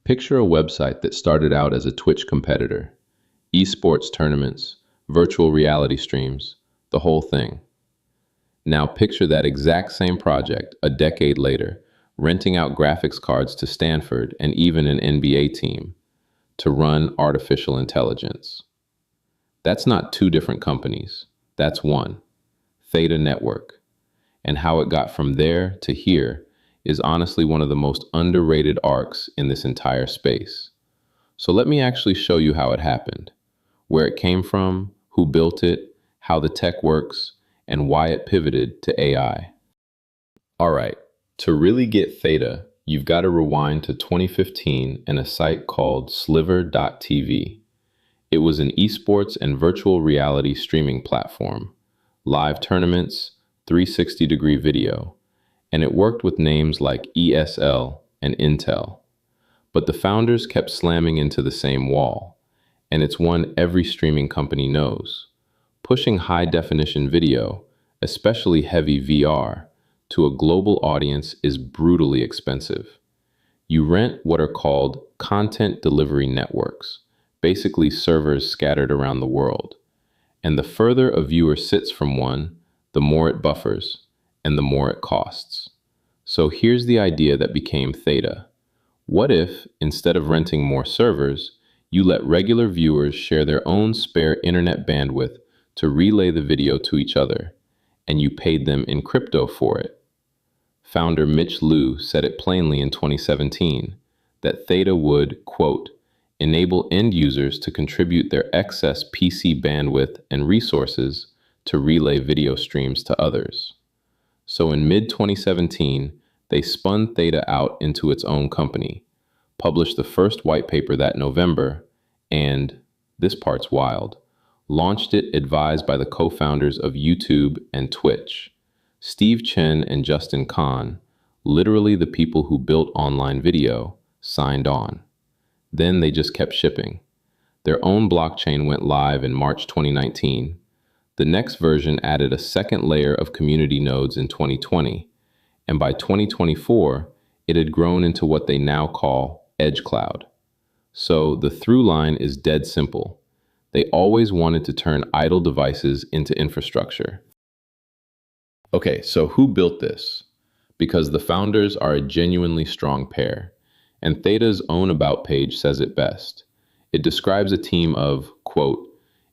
Picture a website that started out as a Twitch competitor. Esports tournaments, virtual reality streams, the whole thing. Now picture that exact same project a decade later, renting out graphics cards to Stanford and even an NBA team to run artificial intelligence. That's not two different companies. That's one, Theta Network. And how it got from there to here is honestly one of the most underrated arcs in this entire space. So let me actually show you how it happened, where it came from, who built it, how the tech works, and why it pivoted to AI. All right, to really get Theta, you've got to rewind to 2015 and a site called Sliver.tv. It was an esports and virtual reality streaming platform, live tournaments, 360-degree video, and it worked with names like ESL and Intel. But the founders kept slamming into the same wall, and it's one every streaming company knows. Pushing high-definition video, especially heavy VR, to a global audience is brutally expensive. You rent what are called content delivery networks, basically servers scattered around the world. And the further a viewer sits from one, the more it buffers, and the more it costs. So here's the idea that became Theta. What if, instead of renting more servers, you let regular viewers share their own spare internet bandwidth to relay the video to each other, and you paid them in crypto for it? Founder Mitch Liu said it plainly in 2017 that Theta would, quote, enable end users to contribute their excess PC bandwidth and resources to relay video streams to others. So in mid-2017, they spun Theta out into its own company, published the first white paper that November, and, this part's wild, launched it advised by the co-founders of YouTube and Twitch, Steve Chen and Justin Kan, literally the people who built online video, signed on. Then they just kept shipping. Their own blockchain went live in March 2019. The next version added a second layer of community nodes in 2020, and by 2024, it had grown into what they now call EdgeCloud. So the through line is dead simple. They always wanted to turn idle devices into infrastructure. Okay, so who built this? Because the founders are a genuinely strong pair, and Theta's own about page says it best. It describes a team of, quote,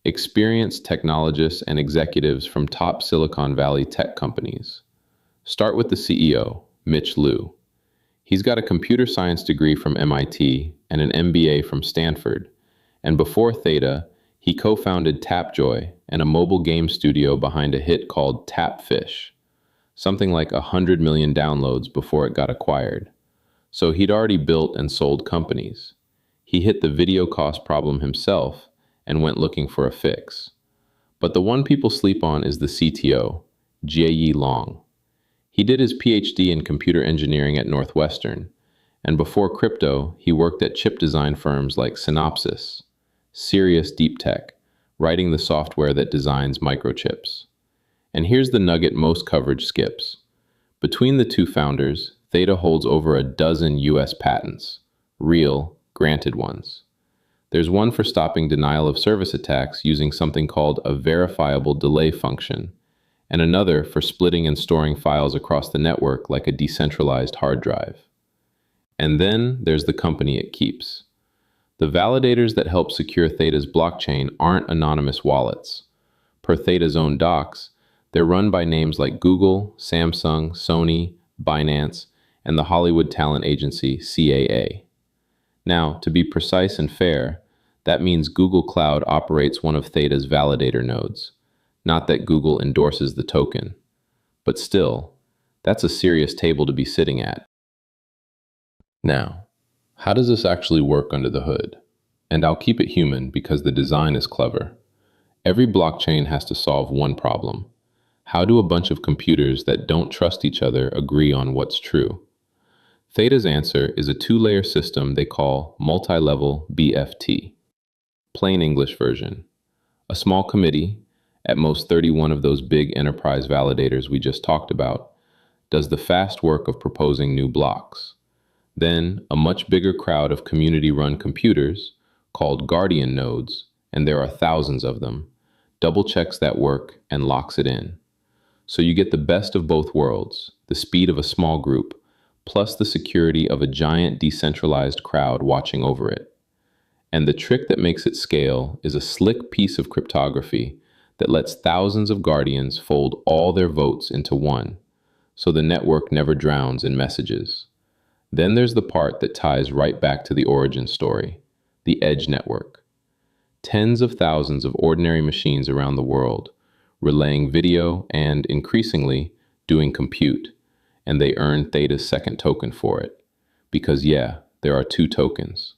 experienced technologists and executives from top Silicon Valley tech companies. Start with the CEO, Mitch Liu. He's got a computer science degree from MIT and an MBA from Stanford, and before Theta, he co-founded Tapjoy and a mobile game studio behind a hit called Tapfish, something like 100 million downloads before it got acquired. So he'd already built and sold companies. He hit the video cost problem himself and went looking for a fix. But the one people sleep on is the CTO, Jie Long. He did his PhD in computer engineering at Northwestern, and before crypto, he worked at chip design firms like Synopsys, serious deep tech, writing the software that designs microchips. And here's the nugget most coverage skips. Between the two founders, Theta holds over a dozen US patents, real, granted ones. There's one for stopping denial of service attacks using something called a verifiable delay function, and another for splitting and storing files across the network like a decentralized hard drive. And then there's the company it keeps. The validators that help secure Theta's blockchain aren't anonymous wallets. Per Theta's own docs, they're run by names like Google, Samsung, Sony, Binance, and the Hollywood talent agency CAA. Now, to be precise and fair, that means Google Cloud operates one of Theta's validator nodes. Not that Google endorses the token. But still, that's a serious table to be sitting at. Now, how does this actually work under the hood? And I'll keep it human because the design is clever. Every blockchain has to solve one problem. How do a bunch of computers that don't trust each other agree on what's true? Theta's answer is a two-layer system they call multi-level BFT. Plain English version. A small committee, at most 31 of those big enterprise validators we just talked about, does the fast work of proposing new blocks. Then, a much bigger crowd of community-run computers, called Guardian nodes, and there are thousands of them, double checks that work and locks it in. So you get the best of both worlds, the speed of a small group, plus the security of a giant decentralized crowd watching over it. And the trick that makes it scale is a slick piece of cryptography that lets thousands of guardians fold all their votes into one, so the network never drowns in messages. Then there's the part that ties right back to the origin story, the Edge network. Tens of thousands of ordinary machines around the world, relaying video and, increasingly, doing compute, and they earn Theta's second token for it. Because yeah, there are two tokens.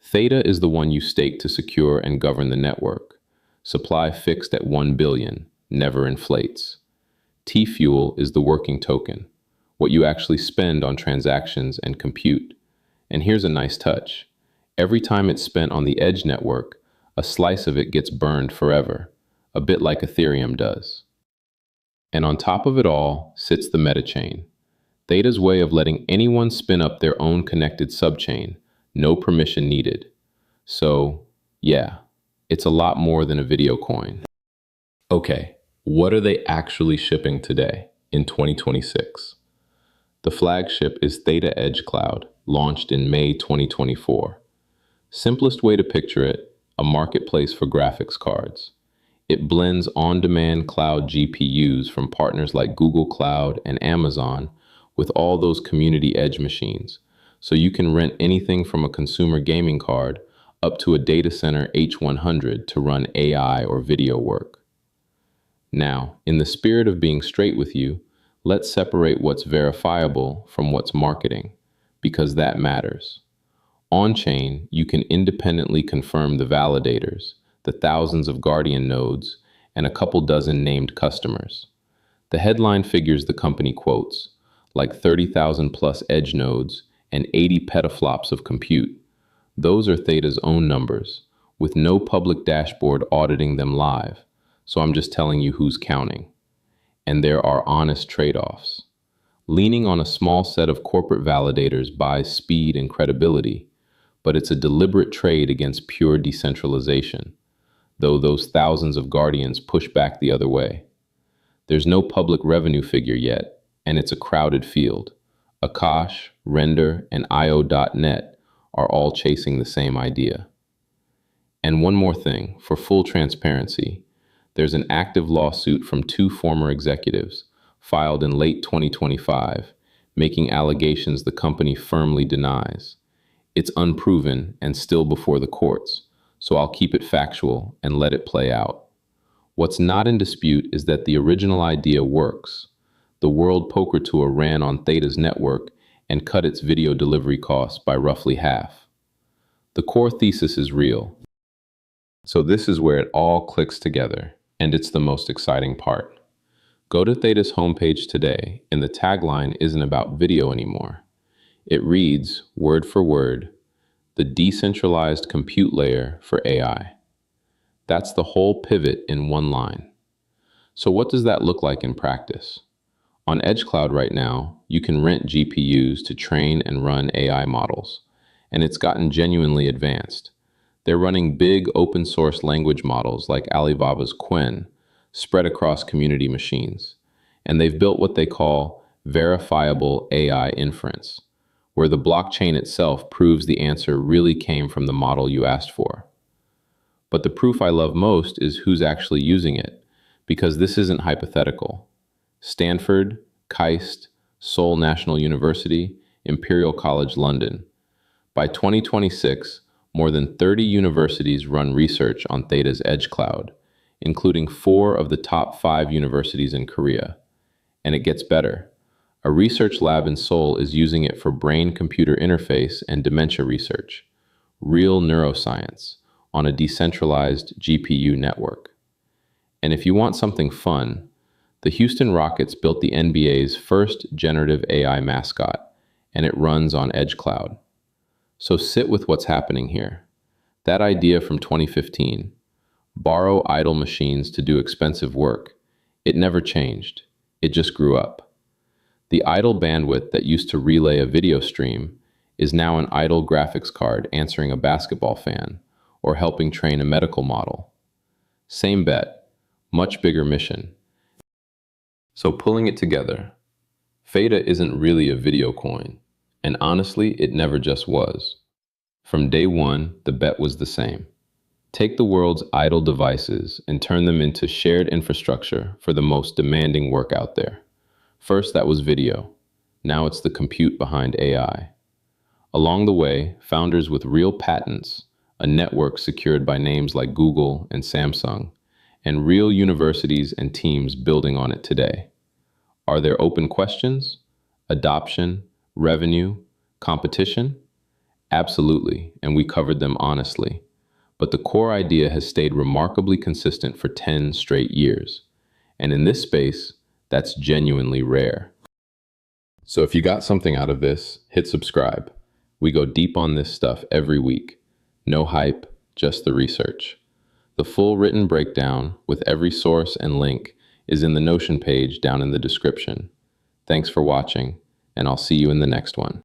Theta is the one you stake to secure and govern the network. Supply fixed at 1 billion, never inflates. T-Fuel is the working token, what you actually spend on transactions and compute. And here's a nice touch. Every time it's spent on the Edge network, a slice of it gets burned forever, a bit like Ethereum does. And on top of it all sits the metachain, Theta's way of letting anyone spin up their own connected subchain, no permission needed. So, yeah, it's a lot more than a video coin. Okay, what are they actually shipping today, in 2026? The flagship is Theta EdgeCloud, launched in May 2024. Simplest way to picture it, a marketplace for graphics cards. It blends on-demand cloud GPUs from partners like Google Cloud and Amazon with all those community edge machines, so you can rent anything from a consumer gaming card up to a data center H100 to run AI or video work. Now, in the spirit of being straight with you, let's separate what's verifiable from what's marketing, because that matters. On-chain, you can independently confirm the validators, the thousands of Guardian nodes, and a couple dozen named customers. The headline figures the company quotes, like 30,000 plus edge nodes and 80 petaflops of compute. Those are Theta's own numbers, with no public dashboard auditing them live, so I'm just telling you who's counting. And there are honest trade-offs. Leaning on a small set of corporate validators buys speed and credibility, but it's a deliberate trade against pure decentralization, though those thousands of guardians push back the other way. There's no public revenue figure yet, and it's a crowded field. Akash, Render, and IO.net are all chasing the same idea. And one more thing, for full transparency, there's an active lawsuit from two former executives, filed in late 2025, making allegations the company firmly denies. It's unproven and still before the courts, so I'll keep it factual and let it play out. What's not in dispute is that the original idea works. The World Poker Tour ran on Theta's network and cut its video delivery costs by roughly half. The core thesis is real. So this is where it all clicks together, and it's the most exciting part. Go to Theta's homepage today, and the tagline isn't about video anymore. It reads, word for word, the Decentralized Compute Layer for AI. That's the whole pivot in one line. So what does that look like in practice? On EdgeCloud right now, you can rent GPUs to train and run AI models, and it's gotten genuinely advanced. They're running big open source language models like Alibaba's Qwen, spread across community machines. And they've built what they call verifiable AI inference, where the blockchain itself proves the answer really came from the model you asked for. But the proof I love most is who's actually using it, because this isn't hypothetical. Stanford, KAIST, Seoul National University, Imperial College London. By 2026, more than 30 universities run research on Theta's EdgeCloud, including 4 of the top 5 universities in Korea. And it gets better. A research lab in Seoul is using it for brain-computer interface and dementia research, real neuroscience, on a decentralized GPU network. And if you want something fun, the Houston Rockets built the NBA's first generative AI mascot, and it runs on EdgeCloud. So sit with what's happening here. That idea from 2015, borrow idle machines to do expensive work, it never changed. It just grew up. The idle bandwidth that used to relay a video stream is now an idle graphics card answering a basketball fan or helping train a medical model. Same bet, much bigger mission. So pulling it together, Theta isn't really a video coin, and honestly, it never just was. From day one, the bet was the same. Take the world's idle devices and turn them into shared infrastructure for the most demanding work out there. First, that was video. Now it's the compute behind AI. Along the way, founders with real patents, a network secured by names like Google and Samsung, and real universities and teams building on it today. Are there open questions? Adoption? Revenue? Competition? Absolutely, and we covered them honestly. But the core idea has stayed remarkably consistent for 10 straight years. And in this space, that's genuinely rare. So if you got something out of this, hit subscribe. We go deep on this stuff every week. No hype, just the research. The full written breakdown with every source and link is in the Notion page down in the description. Thanks for watching, and I'll see you in the next one.